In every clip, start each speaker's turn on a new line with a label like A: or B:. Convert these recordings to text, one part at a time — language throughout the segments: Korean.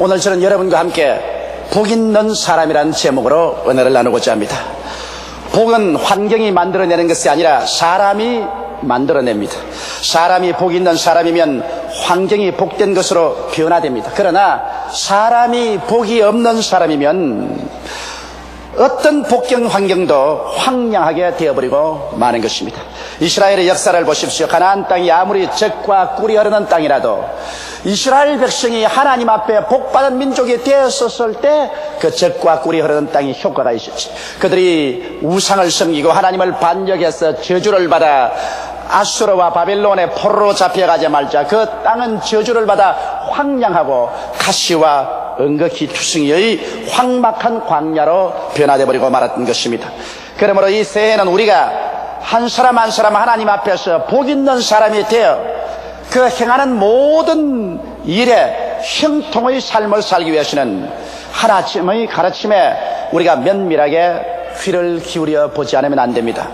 A: 오늘 저는 여러분과 함께 복 있는 사람이라는 제목으로 은혜를 나누고자 합니다. 복은 환경이 만들어내는 것이 아니라 사람이 만들어냅니다. 사람이 복 있는 사람이면 환경이 복된 것으로 변화됩니다. 그러나 사람이 복이 없는 사람이면 어떤 복경 환경도 황량하게 되어버리고 마는 것입니다. 이스라엘의 역사를 보십시오. 가나안 땅이 아무리 젖과 꿀이 흐르는 땅이라도 이스라엘 백성이 하나님 앞에 복받은 민족이 되었을 때 그 젖과 꿀이 흐르는 땅이 효과가 있었지. 그들이 우상을 섬기고 하나님을 반역해서 저주를 받아 아수르와 바벨론의 포로로 잡혀가자마자 그 땅은 저주를 받아 황량하고 가시와 은거키 투성이의 황막한 광야로 변화되어 버리고 말았던 것입니다. 그러므로 이 새해에는 우리가 한 사람 한 사람 하나님 앞에서 복 있는 사람이 되어 그 행하는 모든 일에 형통의 삶을 살기 위해서는 하나님의 가르침에 우리가 면밀하게 귀를 기울여 보지 않으면 안 됩니다.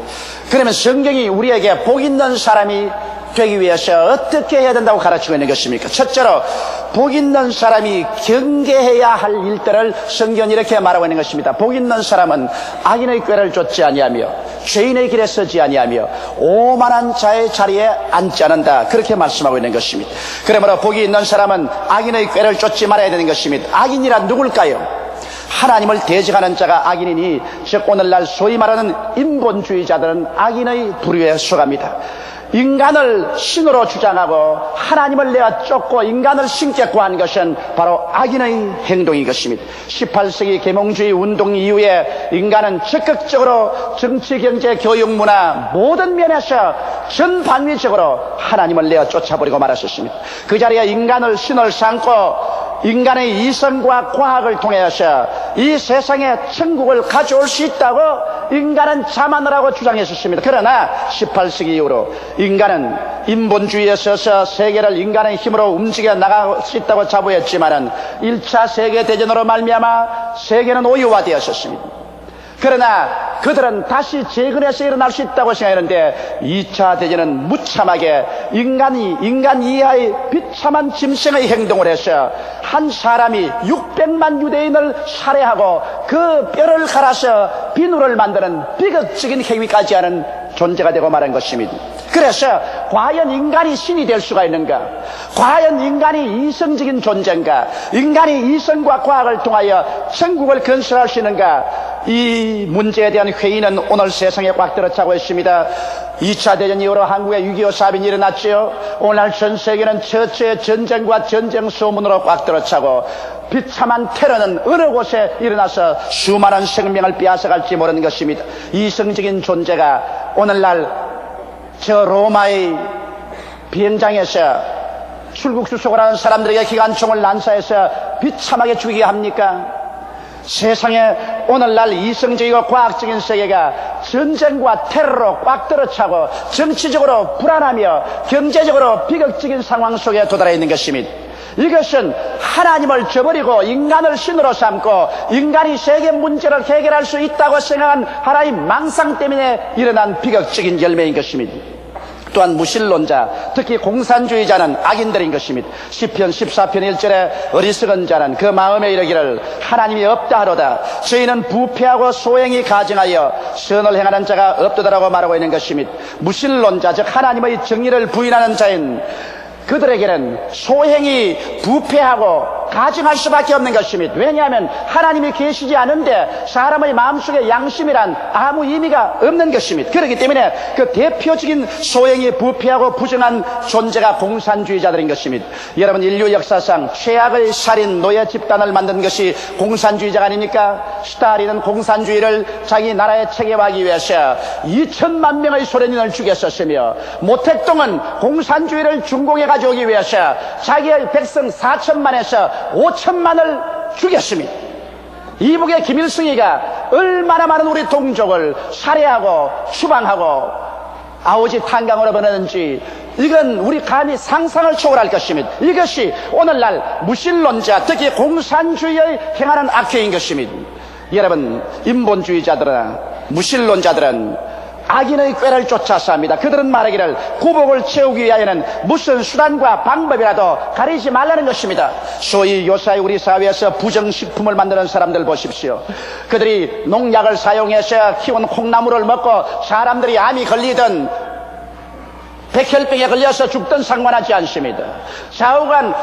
A: 그러면 성경이 우리에게 복 있는 사람이 되기 위해서 어떻게 해야 된다고 가르치고 있는 것입니까? 첫째로 복 있는 사람이 경계해야 할 일들을 성경이 이렇게 말하고 있는 것입니다. 복 있는 사람은 악인의 꾀를 쫓지 아니하며 죄인의 길에 서지 아니하며 오만한 자의 자리에 앉지 않는다, 그렇게 말씀하고 있는 것입니다. 그러므로 복이 있는 사람은 악인의 꾀를 쫓지 말아야 되는 것입니다. 악인이란 누굴까요? 하나님을 대적하는 자가 악인이니, 즉 오늘날 소위 말하는 인본주의자들은 악인의 부류에 속합니다. 인간을 신으로 주장하고 하나님을 내어 쫓고 인간을 신께 구한 것은 바로 악인의 행동인 것입니다. 18세기 계몽주의 운동 이후에 인간은 적극적으로 정치, 경제, 교육, 문화 모든 면에서 전방위적으로 하나님을 내어 쫓아버리고 말았었습니다. 그 자리에 인간을 신을 삼고 인간의 이성과 과학을 통해서 이 세상에 천국을 가져올 수 있다고 인간은 자만을 하고 주장했었습니다. 그러나 18세기 이후로 인간은 인본주의에 서서 세계를 인간의 힘으로 움직여 나갈 수 있다고 자부했지만은 1차 세계대전으로 말미암아 세계는 오유화되었었습니다. 그러나 그들은 다시 재건해서 일어날 수 있다고 생각했는데 2차 대전은 무참하게 인간 이하의 비참한 짐승의 행동을 해서 한 사람이 600만 유대인을 살해하고 그 뼈를 갈아서 비누를 만드는 비극적인 행위까지 하는 존재가 되고 말한 것입니다. 그래서 과연 인간이 신이 될 수가 있는가? 과연 인간이 이성적인 존재인가? 인간이 이성과 과학을 통하여 천국을 건설할 수 있는가? 이 문제에 대한 회의는 오늘 세상에 꽉 들어차고 있습니다. 2차 대전 이후로 한국에 6.25 사변이 일어났지요. 오늘날 전 세계는 처처의 전쟁과 전쟁 소문으로 꽉 들어차고 비참한 테러는 어느 곳에 일어나서 수많은 생명을 빼앗아갈지 모르는 것입니다. 이성적인 존재가 오늘날 저 로마의 비행장에서 출국 수속을 하는 사람들에게 기관총을 난사해서 비참하게 죽이게 합니까? 세상에 오늘날 이성적이고 과학적인 세계가 전쟁과 테러로 꽉 들어차고 정치적으로 불안하며 경제적으로 비극적인 상황 속에 도달해 있는 것입니다. 이것은 하나님을 저버리고 인간을 신으로 삼고 인간이 세계 문제를 해결할 수 있다고 생각한 하나의 망상 때문에 일어난 비극적인 열매인 것입니다. 또한 무신론자, 특히 공산주의자는 악인들인 것입니다. 시편 14편 1절에 어리석은 자는 그 마음에 이르기를 하나님이 없다 하로다. 저희는 부패하고 소행이 가증하여 선을 행하는 자가 없도다라고 말하고 있는 것입니다. 무신론자, 즉 하나님의 정의를 부인하는 자인 그들에게는 소행이 부패하고 가증할 수밖에 없는 것입니다. 왜냐하면 하나님이 계시지 않은데 사람의 마음속에 양심이란 아무 의미가 없는 것입니다. 그렇기 때문에 그 대표적인 소행이 부패하고 부정한 존재가 공산주의자들인 것입니다. 여러분, 인류 역사상 최악의 살인 노예 집단을 만든 것이 공산주의자가 아닙니까? 스탈린은 공산주의를 자기 나라에 체계화하기 위해서 2천만 명의 소련인을 죽였었으며 모택동은 공산주의를 중공해 가져오기 위해서 자기의 백성 4천만에서 5천만을 죽였습니다. 이북의 김일성이가 얼마나 많은 우리 동족을 살해하고 추방하고 아오지 탄강으로 보내는지 이건 우리 감히 상상을 초월할 것입니다. 이것이 오늘날 무신론자, 특히 공산주의의 행하는 악행인 것입니다. 여러분, 인본주의자들은 무신론자들은 악인의 꾀를 쫓아서 합니다. 그들은 말하기를 구복을 채우기 위하여는 무슨 수단과 방법이라도 가리지 말라는 것입니다. 소위 요사이 우리 사회에서 부정식품을 만드는 사람들 보십시오. 그들이 농약을 사용해서 키운 콩나물을 먹고 사람들이 암이 걸리든 백혈병에 걸려서 죽든 상관하지 않습니다. 좌우간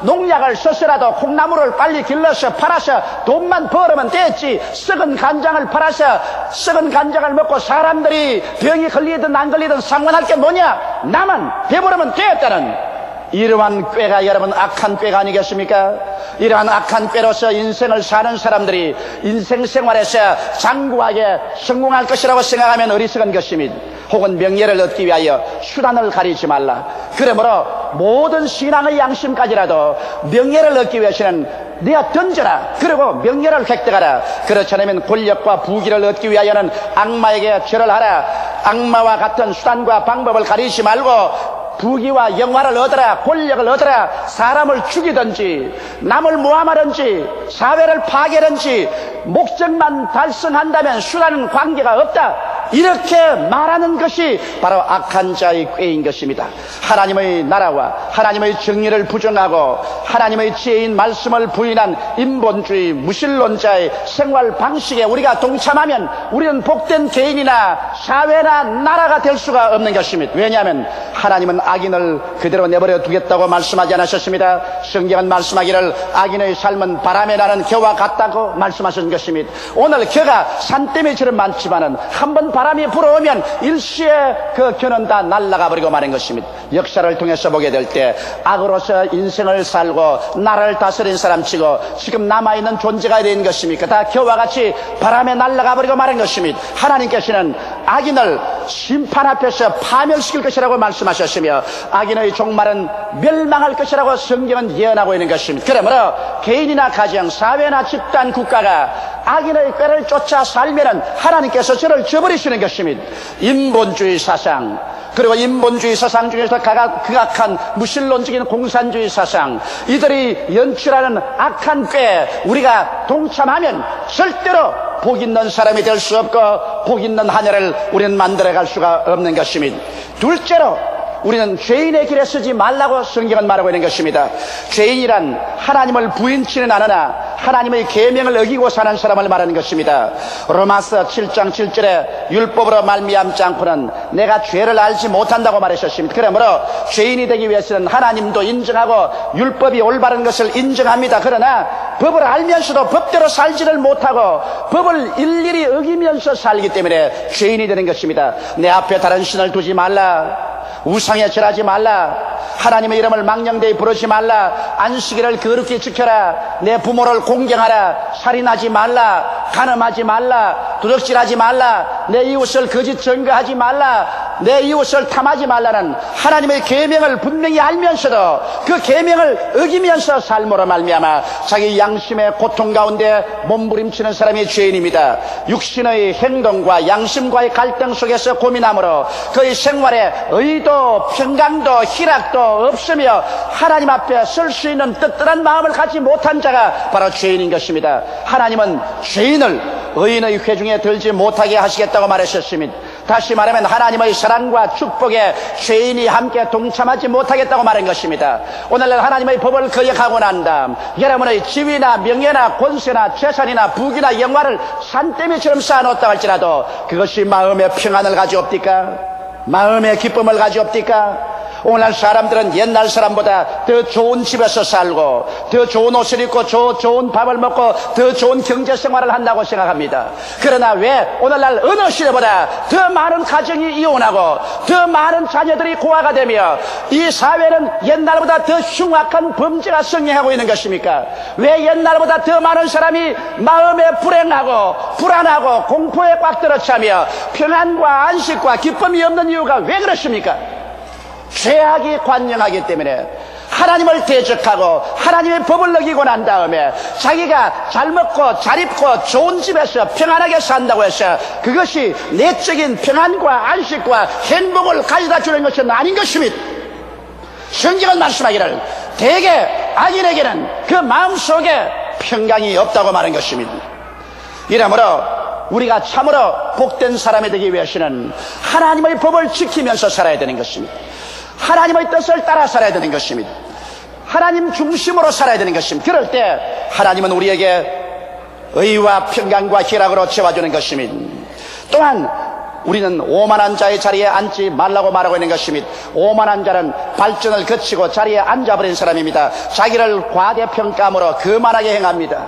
A: 농약을 써서라도 콩나물을 빨리 길러서 팔아서 돈만 벌으면 됐지, 썩은 간장을 팔아서 썩은 간장을 먹고 사람들이 병이 걸리든 안 걸리든 상관할 게 뭐냐, 나만 배부르면 됐다는 이러한 꾀가 여러분 악한 꾀가 아니겠습니까? 이러한 악한 꾀로서 인생을 사는 사람들이 인생 생활에서 장구하게 성공할 것이라고 생각하면 어리석은 것입니다. 혹은 명예를 얻기 위하여 수단을 가리지 말라. 그러므로 모든 신앙의 양심까지라도 명예를 얻기 위해서는 내가 던져라. 그리고 명예를 획득하라. 그렇지 않으면 권력과 부귀를 얻기 위하여는 악마에게 절을 하라. 악마와 같은 수단과 방법을 가리지 말고 부귀와 영화를 얻어라, 권력을 얻어라, 사람을 죽이든지 남을 모함하든지 사회를 파괴하든지 목적만 달성한다면 수단은 관계가 없다, 이렇게 말하는 것이 바로 악한 자의 꾀인 것입니다. 하나님의 나라와 하나님의 정의를 부정하고 하나님의 지혜인 말씀을 부인한 인본주의 무신론자의 생활 방식에 우리가 동참하면 우리는 복된 개인이나 사회나 나라가 될 수가 없는 것입니다. 왜냐하면 하나님은 악인을 그대로 내버려 두겠다고 말씀하지 않으셨습니다. 성경은 말씀하기를 악인의 삶은 바람에 나는 겨와 같다고 말씀하신 것입니다. 오늘 겨가 산더미처럼 많지만은 한번 바람이 불어오면 일시에 그 겨는 다 날아가 버리고 마는 것입니다. 역사를 통해서 보게 될 때 악으로서 인생을 살고 나라를 다스린 사람치고 지금 남아있는 존재가 된 것입니까? 다 겨와 같이 바람에 날아가 버리고 마는 것입니다. 하나님께서는 악인을 심판 앞에서 파멸시킬 것이라고 말씀하셨으며 악인의 종말은 멸망할 것이라고 성경은 예언하고 있는 것입니다. 그러므로 개인이나 가정, 사회나 집단, 국가가 악인의 꾀를 쫓아 살면은 하나님께서 저를 저버리시는 것입니다. 인본주의 사상, 그리고 인본주의 사상 중에서 극악한 무신론적인 공산주의 사상, 이들이 연출하는 악한 꾀에 우리가 동참하면 절대로 복 있는 사람이 될 수 없고 복 있는 한 해를 우리는 만들어갈 수가 없는 것입니다. 둘째로 우리는 죄인의 길에 서지 말라고 성경은 말하고 있는 것입니다. 죄인이란 하나님을 부인치는 않으나 하나님의 계명을 어기고 사는 사람을 말하는 것입니다. 로마서 7장 7절에 율법으로 말미암지 않고는 내가 죄를 알지 못한다고 말하셨습니다. 그러므로 죄인이 되기 위해서는 하나님도 인정하고 율법이 올바른 것을 인정합니다. 그러나 법을 알면서도 법대로 살지를 못하고 법을 일일이 어기면서 살기 때문에 죄인이 되는 것입니다. 내 앞에 다른 신을 두지 말라, 우상에 절하지 말라, 하나님의 이름을 망령되이 부르지 말라, 안식일을 거룩히 지켜라, 내 부모를 공경하라, 살인하지 말라, 간음하지 말라, 도둑질하지 말라, 내 이웃을 거짓 증거하지 말라, 내 이웃을 탐하지 말라는 하나님의 계명을 분명히 알면서도 그 계명을 어기면서 삶으로 말미암아 자기 양심의 고통 가운데 몸부림치는 사람이 죄인입니다. 육신의 행동과 양심과의 갈등 속에서 고민함으로 그의 생활에 의도, 평강도, 희락도 없으며 하나님 앞에 설 수 있는 떳떳한 마음을 갖지 못한 자가 바로 죄인인 것입니다. 하나님은 죄인을 의인의 회중에 들지 못하게 하시겠다고 말하셨습니다. 다시 말하면 하나님의 사랑과 축복에 죄인이 함께 동참하지 못하겠다고 말한 것입니다. 오늘날 하나님의 법을 거역하고 난 다음 여러분의 지위나 명예나 권세나 재산이나 부귀나 영화를 산더미처럼 쌓아놓았다 할지라도 그것이 마음의 평안을 가져옵니까? 마음의 기쁨을 가져옵니까? 오늘날 사람들은 옛날 사람보다 더 좋은 집에서 살고 더 좋은 옷을 입고 좋은 밥을 먹고 더 좋은 경제생활을 한다고 생각합니다. 그러나 왜 오늘날 어느 시대보다 더 많은 가정이 이혼하고 더 많은 자녀들이 고아가 되며 이 사회는 옛날보다 더 흉악한 범죄가 성행하고 있는 것입니까? 왜 옛날보다 더 많은 사람이 마음에 불행하고 불안하고 공포에 꽉 들어차며 평안과 안식과 기쁨이 없는 이유가 왜 그렇습니까? 죄악이 관영하기 때문에 하나님을 대적하고 하나님의 법을 어기고 난 다음에 자기가 잘 먹고 잘 입고 좋은 집에서 평안하게 산다고 해서 그것이 내적인 평안과 안식과 행복을 가져다 주는 것은 아닌 것입니다. 성경은 말씀하기를 대개 악인에게는 그 마음속에 평강이 없다고 말한 것입니다. 이러므로 우리가 참으로 복된 사람이 되기 위해서는 하나님의 법을 지키면서 살아야 되는 것입니다. 하나님의 뜻을 따라 살아야 되는 것입니다. 하나님 중심으로 살아야 되는 것입니다. 그럴 때 하나님은 우리에게 의와 평강과 희락으로 채워주는 것입니다. 또한 우리는 오만한 자의 자리에 앉지 말라고 말하고 있는 것입니다. 오만한 자는 발전을 거치고 자리에 앉아버린 사람입니다. 자기를 과대평가함으로 거만하게 행합니다.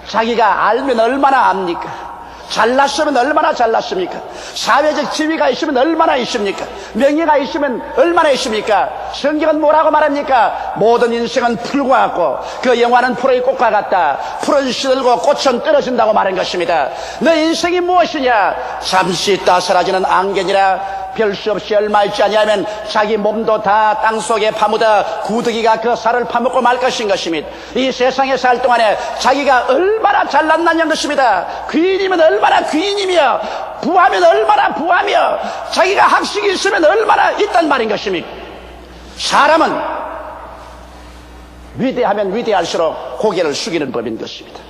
A: 자기가 알면 얼마나 압니까? 잘났으면 얼마나 잘났습니까? 사회적 지위가 있으면 얼마나 있습니까? 명예가 있으면 얼마나 있습니까? 성경은 뭐라고 말합니까? 모든 인생은 풀과 같고 그 영화는 풀의 꽃과 같다. 풀은 시들고 꽃은 떨어진다고 말한 것입니다. 너 인생이 무엇이냐? 잠시 있다 사라지는 안개니라. 별 수 없이 얼마 있지 아니하면 자기 몸도 다 땅속에 파묻어 구더기가 그 살을 파먹고 말 것인 것입니다. 이 세상에 살 동안에 자기가 얼마나 잘났느냐는 것입니다. 귀인이면 얼마나 귀인이며 부하면 얼마나 부하며 자기가 학식이 있으면 얼마나 있단 말인 것입니다. 사람은 위대하면 위대할수록 고개를 숙이는 법인 것입니다.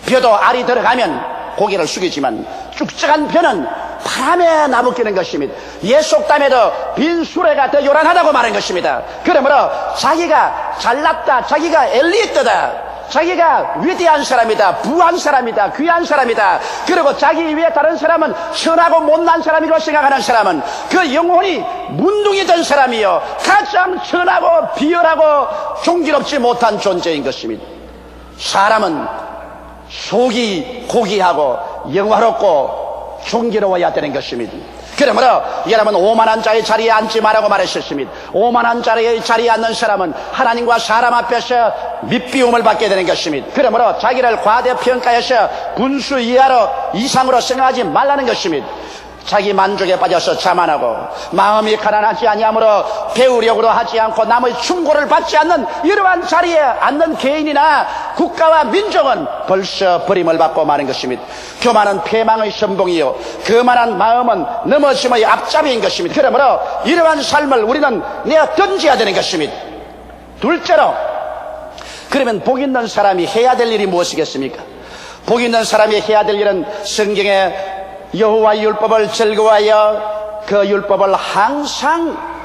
A: 벼도 알이 들어가면 고개를 숙이지만 쭉쭉한 벼는 바람에 나부끼는 것입니다. 옛 속담에도 빈 수레가 더 요란하다고 말한 것입니다. 그러므로 자기가 잘났다, 자기가 엘리트다, 자기가 위대한 사람이다, 부한 사람이다, 귀한 사람이다, 그리고 자기 위에 다른 사람은 천하고 못난 사람이라고 생각하는 사람은 그 영혼이 문둥이 된 사람이요 가장 천하고 비열하고 존귀롭지 못한 존재인 것입니다. 사람은 속이 고귀하고 영화롭고 존귀로워야 되는 것입니다. 그러므로 여러분 오만한 자의 자리에 앉지 말라고 말하셨습니다. 오만한 자의 자리에 앉는 사람은 하나님과 사람 앞에서 밑비움을 받게 되는 것입니다. 그러므로 자기를 과대평가해서 분수 이상으로 생각하지 말라는 것입니다. 자기 만족에 빠져서 자만하고 마음이 가난하지 아니하므로 배우려고 하지 않고 남의 충고를 받지 않는 이러한 자리에 앉는 개인이나 국가와 민족은 벌써 버림을 받고 마는 것입니다. 교만은 패망의 선봉이요 거만한 마음은 넘어짐의 앞잡이인 것입니다. 그러므로 이러한 삶을 우리는 내어 던져야 되는 것입니다. 둘째로, 그러면 복 있는 사람이 해야 될 일이 무엇이겠습니까? 복 있는 사람이 해야 될 일은 성경에 여호와의 율법을 즐거워하여 그 율법을 항상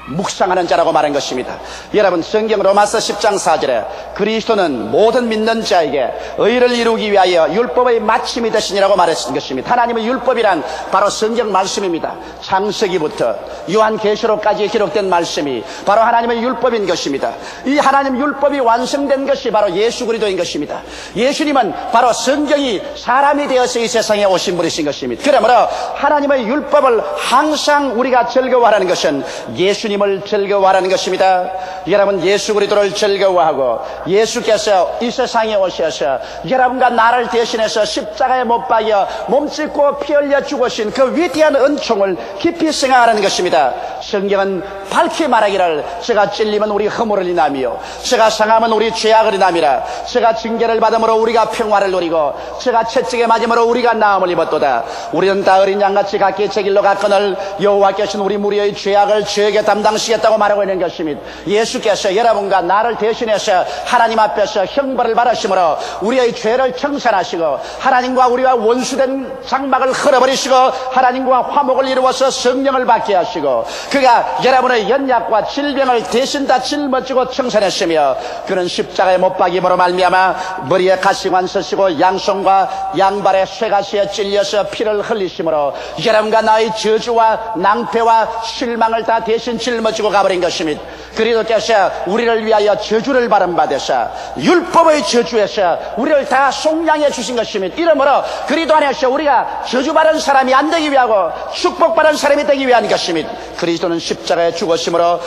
A: 묵상하는 자라고 말한 것입니다. 여러분 성경 로마서 10장 4절에 그리스도는 모든 믿는 자에게 의를 이루기 위하여 율법의 마침이 되시니라고 말했던 것입니다. 하나님의 율법이란 바로 성경 말씀입니다. 창세기부터 요한계시록까지 기록된 말씀이 바로 하나님의 율법인 것입니다. 이 하나님 율법이 완성된 것이 바로 예수 그리스도인 것입니다. 예수님은 바로 성경이 사람이 되어서 이 세상에 오신 분이신 것입니다. 그러므로 하나님의 율법을 항상 우리가 즐거워하는 것은 예수님을 즐거워하는 것입니다. 여러분 예수 그리스도를 즐거워하고 예수께서 이 세상에 오셔서 여러분과 나를 대신해서 십자가에 못 박여 몸짓고 피 흘려 죽으신 그 위대한 은총을 깊이 생각하는 것입니다. 성경은 밝히 말하기를 제가 찔리면 우리 허물을 인하며 제가 상하면 우리 죄악을 인함이라. 제가 징계를 받음으로 우리가 평화를 누리고 제가 채찍에 맞음으로 우리가 나음을 입었도다. 우리는 다 어린 양같이 각기 제 길로 갔거늘 여호와께서는 우리 무리의 죄악을 저에게 담당시겠다고 말하고 있는 것입니다. 예수께서 여러분과 나를 대신해서 하나님 앞에서 형벌을 받으심으로 우리의 죄를 청산하시고 하나님과 우리와 원수된 장막을 흘러버리시고 하나님과 화목을 이루어서 성령을 받게 하시고 그가 여러분의 연약과 질병을 대신 다 짊어지고 청산했으며 그는 십자가에 못 박임으로 말미암아 머리에 가시관 쓰시고 양손과 양발에 쇠가시에 찔려서 피를 흘리심으로 여러분과 나의 저주와 낭패와 실망을 다 대신 짊어지고 가버린 것입니다. 그리스도께서 우리를 위하여 저주를 받으사 율법의 저주에서 우리를 다 속량해 주신 것입니다. 이러므로 그리스도 안에서 우리가 저주받은 사람이 안 되기 위하고 축복받은 사람이 되기 위한 것입니다. 그리스도는 십자가에 죽으심으로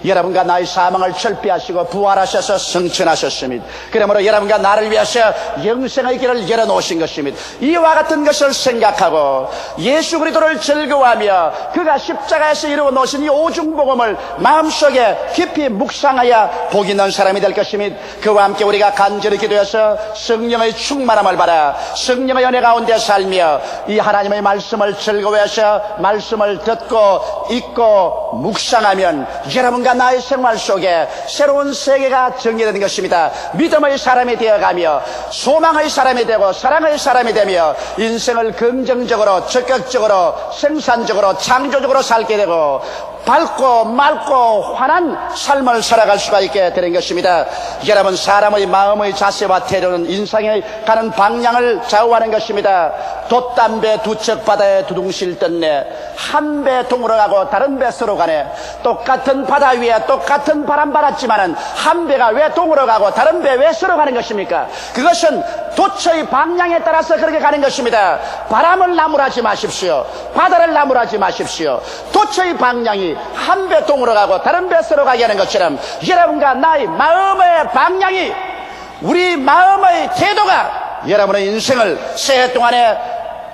A: 여러분과 나의 사망을 철폐하시고 부활하셔서 승천하셨습니다. 그러므로 여러분과 나를 위해서 영생의 길을 열어놓으신 것입니다. 이와 같은 것을 생각하고 예수 그리스도를 즐거워하며 그가 십자가에서 이루어 놓으신 이 오중복음을 마음속에 깊이 묵상하여 복 있는 사람이 될 것입니다. 그와 함께 우리가 간절히 기도해서 성령의 충만함을 받아 성령의 은혜 가운데 살며 이 하나님의 말씀을 즐거워해서 말씀을 듣고 읽고 묵상하면 여러분과 나의 생활 속에 새로운 세계가 정리되는 것입니다. 믿음의 사람이 되어가며 소망의 사람이 되고 사랑의 사람이 되며 인생을 긍정적으로 적극적으로 생산적으로 창조적으로 살게 되고 밝고 맑고 환한 삶을 살아갈 수가 있게 되는 것입니다. 여러분, 사람의 마음의 자세와 태도는 인생에 가는 방향을 좌우하는 것입니다. 돛담배 두 척 바다에 두둥실 떴네. 한 배 동으로 가고 다른 배 서로 가네. 똑같은 바다 위에 똑같은 바람 받았지만은 한 배가 왜 동으로 가고 다른 배 왜 서로 가는 것입니까? 그것은 도처의 방향에 따라서 그렇게 가는 것입니다. 바람을 나무라지 마십시오. 바다를 나무라지 마십시오. 도처의 방향이 한 배 동으로 가고 다른 배 서로 가게 하는 것처럼 여러분과 나의 마음의 방향이, 우리 마음의 태도가 여러분의 인생을 새해 동안에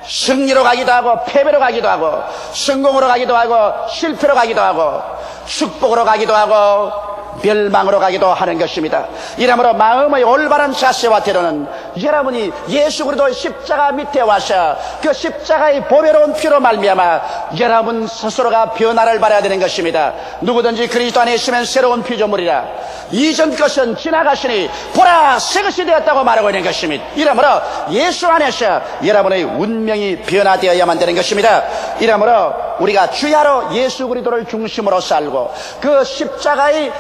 A: 승리로 가기도 하고 패배로 가기도 하고 성공으로 가기도 하고 실패로 가기도 하고 축복으로 가기도 하고 멸망으로 가기도 하는 것입니다. 이러므로 마음의 올바른 자세와 태도는 여러분이 예수 그리스도의 십자가 밑에 와서 그 십자가의 보배로운 피로 말미암아 여러분 스스로가 변화를 받아야 되는 것입니다. 누구든지 그리스도 안에 있으면 새로운 피조물이라. 이전 것은 지나가시니 보라 새 것이 되었다고 말하고 있는 것입니다. 이러므로 예수 안에서 여러분의 운명이 변화되어야만 되는 것입니다. 이러므로 우리가 주야로 예수 그리스도를 중심으로 살고 그 십자가의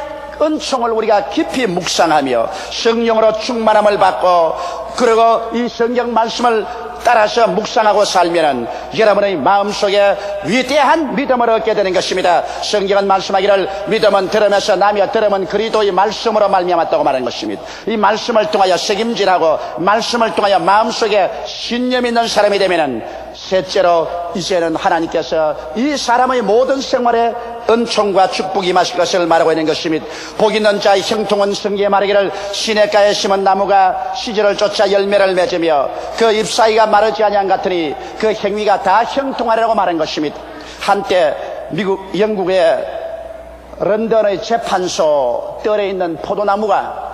A: 은총을 우리가 깊이 묵상하며 성령으로 충만함을 받고 그리고 이 성경 말씀을 따라서 묵상하고 살면은 여러분의 마음속에 위대한 믿음을 얻게 되는 것입니다. 성경은 말씀하기를 믿음은 들으면서 나며 들으면 그리스도의 말씀으로 말미암았다고 말하는 것입니다. 이 말씀을 통하여 책임질하고 말씀을 통하여 마음속에 신념 있는 사람이 되면은 셋째로 이제는 하나님께서 이 사람의 모든 생활에 은총과 축복이 임하실 것을 말하고 있는 것입니다. 복 있는 자의 형통은 성경에 말하기를 시냇가에 심은 나무가 시절을 쫓아 열매를 맺으며 그 잎사이가 마르지 아니한 같으니 그 행위가 다 형통하리라고 말한 것입니다. 한때 영국의 런던의 재판소 뜰에 있는 포도나무가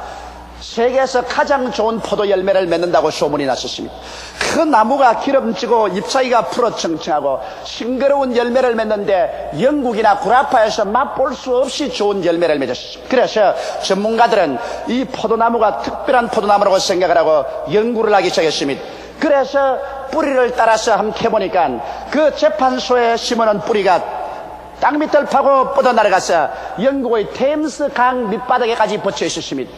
A: 세계에서 가장 좋은 포도 열매를 맺는다고 소문이 났었습니다. 그 나무가 기름지고 잎사귀가 푸르청청하고 싱그러운 열매를 맺는데 영국이나 구라파에서 맛볼 수 없이 좋은 열매를 맺었습니다. 그래서 전문가들은 이 포도나무가 특별한 포도나무라고 생각을 하고 연구를 하기 시작했습니다. 그래서 뿌리를 따라서 한번 해보니까 그 재판소에 심어놓은 뿌리가 땅 밑을 파고 뻗어나가서 영국의 템스 강 밑바닥에까지 붙여 있었습니다.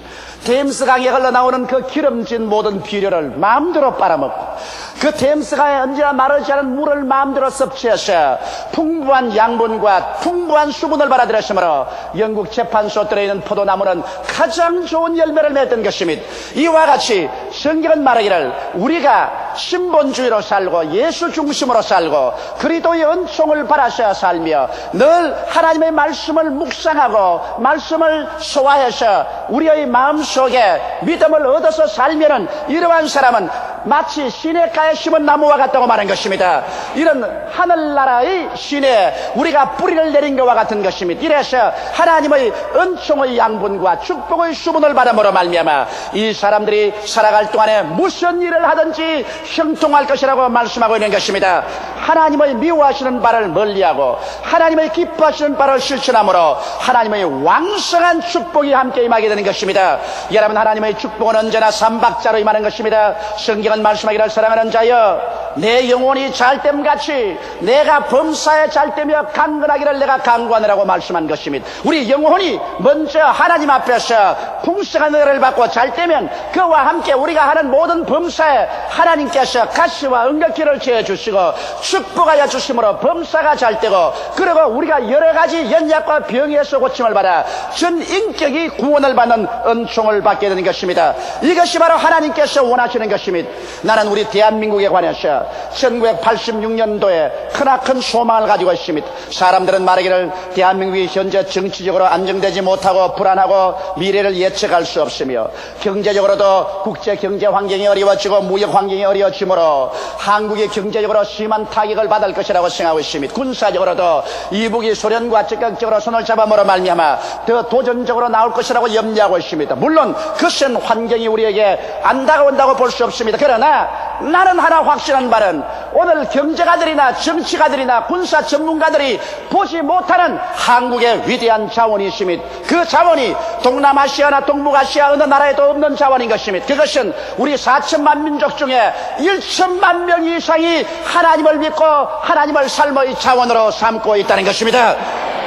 A: 템스 강에 흘러나오는 그 기름진 모든 비료를 마음대로 빨아먹고 그 템스 강에 언제나 마르지 않은 물을 마음대로 섭취해서 풍부한 양분과 풍부한 수분을 받아들였으므로 영국 재판소 뜰에 있는 포도나무는 가장 좋은 열매를 맺던 것입니다. 이와 같이 성경은 말하기를 우리가 신본주의로 살고 예수 중심으로 살고 그리스도의 은총을 바라셔야 살며 늘 하나님의 말씀을 묵상하고 말씀을 소화해서 우리의 마음속에 믿음을 얻어서 살면은 이러한 사람은 마치 시냇가에 심은 나무와 같다고 말한 것입니다. 이런 하늘나라의 시내에 우리가 뿌리를 내린 것과 같은 것입니다. 이래서 하나님의 은총의 양분과 축복의 수분을 받음으로 말미암아 이 사람들이 살아갈 동안에 무슨 일을 하든지 형통할 것이라고 말씀하고 있는 것입니다. 하나님의 미워하시는 바를 멀리하고 하나님의 기뻐하시는 바를 실천함으로 하나님의 왕성한 축복이 함께 임하게 되는 것입니다. 여러분, 하나님의 축복은 언제나 삼박자로 임하는 것입니다. 성경은 말씀하기를 사랑하는 자여 내 영혼이 잘됨같이 내가 범사에 잘되며 강건하기를 내가 강구하느라고 말씀한 것입니다. 우리 영혼이 먼저 하나님 앞에서 풍성한 은혜를 받고 잘되면 그와 함께 우리가 하는 모든 범사에 하나님께서 가시와 은격기를 채워주시고 축복하여 주심으로 범사가 잘되고 그리고 우리가 여러 가지 연약과 병에서 고침을 받아 전 인격이 구원을 받는 은총을 받게 되는 것입니다. 이것이 바로 하나님께서 원하시는 것입니다. 나는 우리 대한민국에 관해서 1986년도에 크나큰 소망을 가지고 있습니다. 사람들은 말하기를 대한민국이 현재 정치적으로 안정되지 못하고 불안하고 미래를 예측할 수 없으며 경제적으로도 국제 경제 환경이 어려워지고 무역 환경이 어려워지므로 한국이 경제적으로 심한 타격을 받을 것이라고 생각하고 있습니다. 군사적으로도 이북이 소련과 적극적으로 손을 잡아므로 말미암아 더 도전적으로 나올 것이라고 염려하고 있습니다. 물론 그것은 환경이 우리에게 안 다가온다고 볼 수 없습니다. 그러나 나는 하나 확신한 바는 오늘 경제가들이나 정치가들이나 군사 전문가들이 보지 못하는 한국의 위대한 자원이 있음이, 그 자원이 동남아시아나 동북아시아 어느 나라에도 없는 자원인 것입니다. 그것은 우리 4천만 민족 중에 1천만 명 이상이 하나님을 믿고 하나님을 삶의 자원으로 삼고 있다는 것입니다.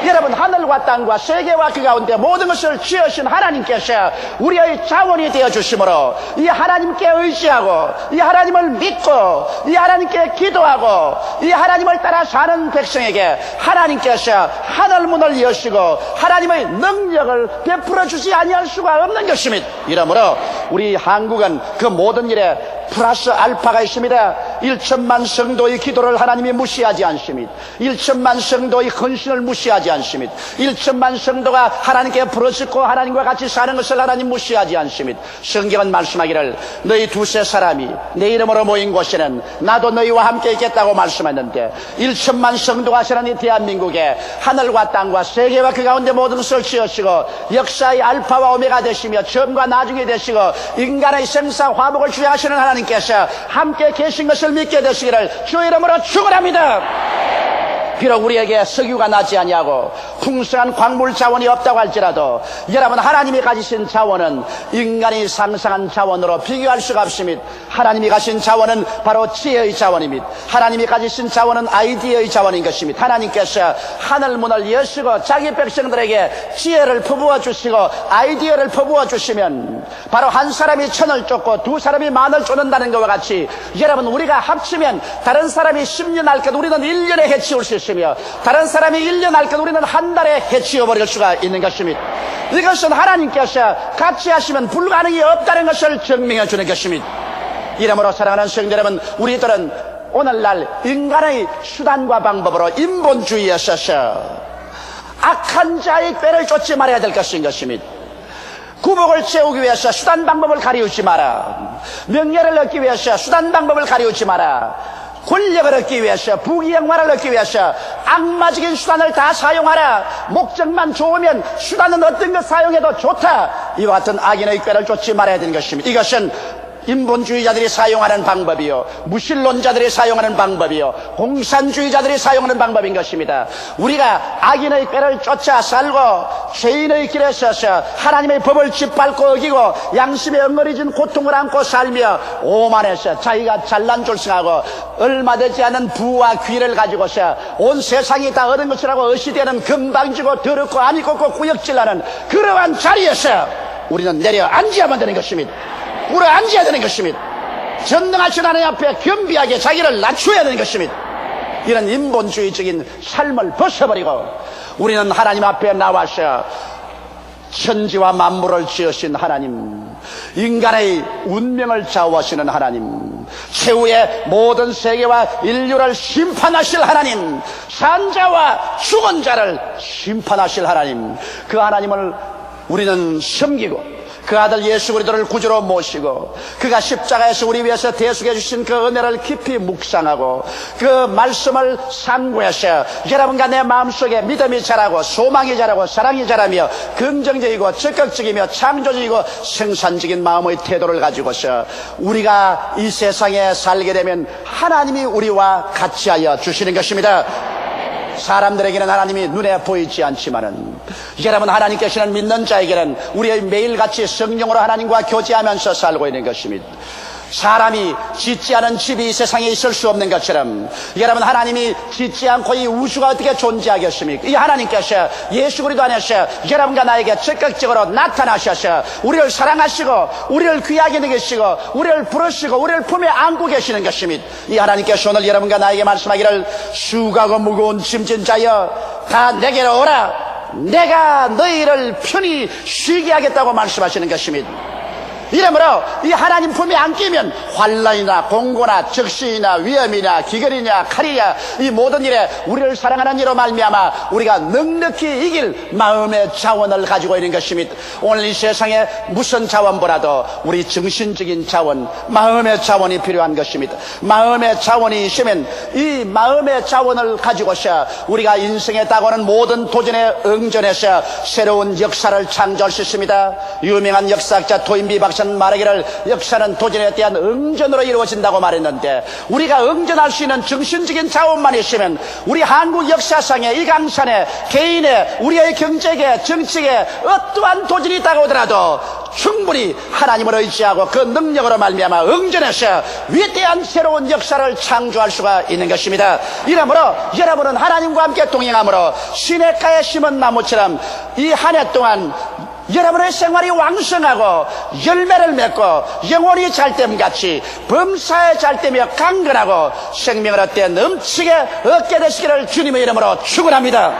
A: 여러분, 하늘과 땅과 세계와 그 가운데 모든 것을 지으신 하나님께서 우리의 자원이 되어주심으로 이 하나님께 의지하고 이 하나님을 믿고 이 하나님께 기도하고 이 하나님을 따라 사는 백성에게 하나님께서 하늘문을 여시고 하나님의 능력을 베풀어 주지 아니할 수가 없는 것입니다. 이러므로 우리 한국은 그 모든 일에 플러스 알파가 있습니다. 1천만 성도의 기도를 하나님이 무시하지 않습니다. 1천만 성도의 헌신을 무시하지 않습니다. 1천만 성도가 하나님께 부르짖고 하나님과 같이 사는 것을 하나님 무시하지 않습니다. 성경은 말씀하기를 너희 두세 사람이 내 이름으로 모인 곳에는 나도 너희와 함께 있겠다고 말씀했는데 1천만 성도가 사는 이 대한민국에 하늘과 땅과 세계와 그 가운데 모든 것을 지으시고 역사의 알파와 오메가 되시며 처음과 나중에 되시고 인간의 생사 화복을 주장하시는 하나님께서 함께 계신 것을 믿게 되시기를 주 이름으로 축원합니다. 비록 우리에게 석유가 나지 아니하고 풍성한 광물 자원이 없다고 할지라도 여러분, 하나님이 가지신 자원은 인간이 상상한 자원으로 비교할 수가 없습니다. 하나님이 가진 자원은 바로 지혜의 자원입니다. 하나님이 가지신 자원은 아이디어의 자원인 것입니다. 하나님께서 하늘문을 여시고 자기 백성들에게 지혜를 퍼부어 주시고 아이디어를 퍼부어 주시면 바로 한 사람이 천을 쫓고 두 사람이 만을 쫓는다는 것과 같이 여러분, 우리가 합치면 다른 사람이 10년 할 것 우리는 1년에 해치울 수 있습니다. 다른 사람이 1년 할 것 우리는 한 달에 해치워버릴 수가 있는 것입니다. 이것은 하나님께서 같이 하시면 불가능이 없다는 것을 증명해 주는 것입니다. 이러므로 사랑하는 성도 여러분, 우리들은 오늘날 인간의 수단과 방법으로 인본주의에 있어서 악한 자의 꾀를 쫓지 말아야 될 것인 것입니다. 구복을 채우기 위해서 수단 방법을 가리우지 마라. 명예를 얻기 위해서 수단 방법을 가리우지 마라. 권력을 얻기 위해서, 부귀영화를 얻기 위해서 악마적인 수단을 다 사용하라. 목적만 좋으면 수단은 어떤 것 사용해도 좋다. 이와 같은 악인의 꾀를 쫓지 말아야 되는 것입니다. 이것은 인본주의자들이 사용하는 방법이요, 무신론자들이 사용하는 방법이요, 공산주의자들이 사용하는 방법인 것입니다. 우리가 악인의 꾀를 쫓아 살고 죄인의 길에 서서 하나님의 법을 짓밟고 어기고 양심에 엉거리진 고통을 안고 살며 오만해서 자기가 잘난 졸승하고 얼마 되지 않은 부와 귀를 가지고서 온 세상이 다 얻은 것이라고 어시되는 금방지고 더럽고 아니 꼽고 구역질하는 그러한 자리에서 우리는 내려앉아야만 되는 것입니다. 우리 앉아야 되는 것입니다. 전능하신 하나님 앞에 겸비하게 자기를 낮춰야 되는 것입니다. 이런 인본주의적인 삶을 벗어버리고 우리는 하나님 앞에 나와서 천지와 만물을 지으신 하나님, 인간의 운명을 좌우하시는 하나님, 최후의 모든 세계와 인류를 심판하실 하나님, 산자와 죽은 자를 심판하실 하나님, 그 하나님을 우리는 섬기고 그 아들 예수 그리스도를 구주로 모시고 그가 십자가에서 우리 위해서 대속해 주신 그 은혜를 깊이 묵상하고 그 말씀을 상고해서 여러분과 내 마음속에 믿음이 자라고 소망이 자라고 사랑이 자라며 긍정적이고 적극적이며 창조적이고 생산적인 마음의 태도를 가지고서 우리가 이 세상에 살게 되면 하나님이 우리와 같이 하여 주시는 것입니다. 사람들에게는 하나님이 눈에 보이지 않지만은 여러분, 하나님께서는 믿는 자에게는 우리의 매일같이 성령으로 하나님과 교제하면서 살고 있는 것입니다. 사람이 짓지 않은 집이 이 세상에 있을 수 없는 것처럼 여러분, 하나님이 짓지 않고 이 우주가 어떻게 존재하겠습니까? 이 하나님께서 예수 그리스도 안에서 여러분과 나에게 적극적으로 나타나셔서 우리를 사랑하시고 우리를 귀하게 여기시고 우리를 부르시고 우리를 품에 안고 계시는 것입니다. 이 하나님께서 오늘 여러분과 나에게 말씀하기를 수고하고 무거운 짐진 자여 다 내게로 오라, 내가 너희를 편히 쉬게 하겠다고 말씀하시는 것입니다. 이러므로 이 하나님 품에 안기면 환난이나 공고나 적신이나 위험이나 기근이냐 칼이냐 이 모든 일에 우리를 사랑하는 이로 말미암아 우리가 넉넉히 이길 마음의 자원을 가지고 있는 것입니다. 오늘 이 세상에 무슨 자원보다도 우리 정신적인 자원, 마음의 자원이 필요한 것입니다. 마음의 자원이 있으면 이 마음의 자원을 가지고서 우리가 인생에 다가오는 모든 도전에 응전해서 새로운 역사를 창조할 수 있습니다. 유명한 역사학자 토인비 박사 하신 말하기를 역사는 도전에 대한 응전으로 이루어진다고 말했는데, 우리가 응전할 수 있는 정신적인 자원만 있으면 우리 한국 역사상에 이 강산에 개인의 우리의 경제계 정치계 어떠한 도전이 다가오더라도 충분히 하나님을 의지하고 그 능력으로 말미암아 응전해서 위대한 새로운 역사를 창조할 수가 있는 것입니다. 이러므로 여러분은 하나님과 함께 동행함으로 시냇가에 심은 나무처럼 이 한 해 동안 여러분의 생활이 왕성하고 열매를 맺고 영혼이 잘됨같이 범사에 잘되며 강건하고 생명을 얻되 넘치게 얻게 되시기를 주님의 이름으로 축원합니다.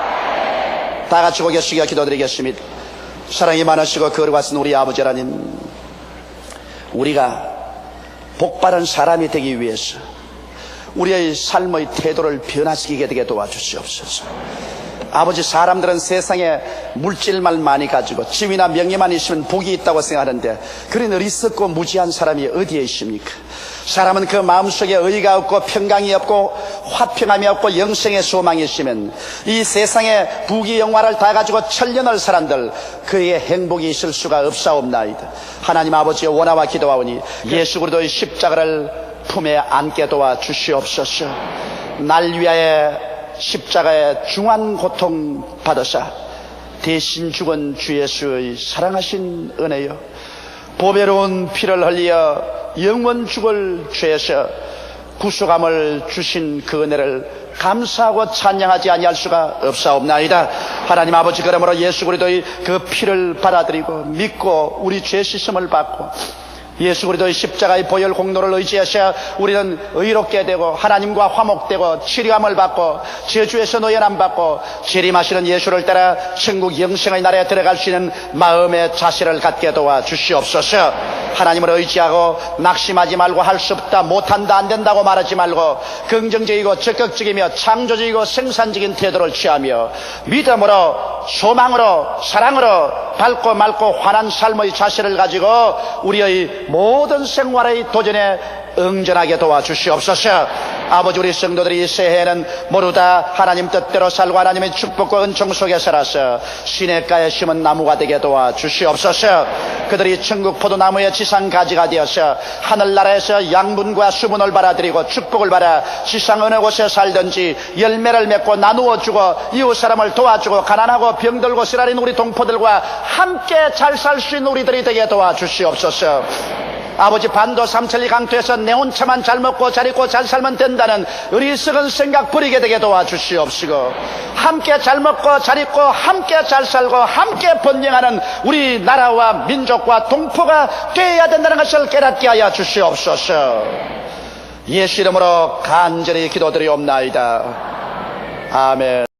A: 다 같이 고개 숙여 기도드리겠습니다. 사랑이 많으시고 거룩하신 우리 아버지 하나님, 우리가 복바른 사람이 되기 위해서 우리의 삶의 태도를 변화시키게 되게 도와주시옵소서. 아버지, 사람들은 세상에 물질만 많이 가지고 지위나 명예만 있으면 복이 있다고 생각하는데, 그런 어리석고 무지한 사람이 어디에 있습니까? 사람은 그 마음속에 의가 없고 평강이 없고 화평함이 없고 영생의 소망이 있으면 이 세상에 부귀 영화를 다 가지고 천년할 사람들, 그에게 행복이 있을 수가 없사옵나이다. 하나님 아버지의 원하와 기도하오니 예수 그리스도의 십자가를 품에 안게 도와 주시옵소서. 날 위하여 십자가의 중한 고통 받으사 대신 죽은 주 예수의 사랑하신 은혜요, 보배로운 피를 흘려 영원 죽을 죄에서 구속함을 주신 그 은혜를 감사하고 찬양하지 아니할 수가 없사옵나이다. 하나님 아버지, 그러므로 예수 그리스도의 그 피를 받아들이고 믿고 우리 죄 씻음을 받고 예수 그리스도의 십자가의 보혈 공로를 의지하셔 우리는 의롭게 되고 하나님과 화목되고 치료함을 받고 저주에서 노연함 받고 재림하시는 예수를 따라 천국 영생의 나라에 들어갈 수 있는 마음의 자세를 갖게 도와 주시옵소서. 하나님을 의지하고 낙심하지 말고 할 수 없다, 못한다, 안 된다고 말하지 말고 긍정적이고 적극적이며 창조적이고 생산적인 태도를 취하며 믿음으로 소망으로 사랑으로 밝고 맑고 환한 삶의 자세를 가지고 우리의 모든 생활의 도전에 응전하게 도와주시옵소서. 아버지, 우리 성도들이 이 새해에는 모두 다 하나님 뜻대로 살고 하나님의 축복과 은총 속에 살아서 시냇가에 심은 나무가 되게 도와주시옵소서. 그들이 천국 포도나무의 지상 가지가 되어서 하늘나라에서 양분과 수분을 받아들이고 축복을 받아 지상 어느 곳에 살든지 열매를 맺고 나누어 주고 이웃 사람을 도와주고 가난하고 병들고 쓰라린 우리 동포들과 함께 잘 살 수 있는 우리들이 되게 도와주시옵소서. 아버지, 반도 삼천리 강토에서 내 혼자만 잘 먹고 잘 입고 잘 살면 된다는 어리석은 생각 버리게 되게 도와주시옵시고, 함께 잘 먹고 잘 입고 함께 잘 살고 함께 번영하는 우리 나라와 민족과 동포가 되어야 된다는 것을 깨닫게 하여 주시옵소서. 예수 이름으로 간절히 기도드리옵나이다. 아멘.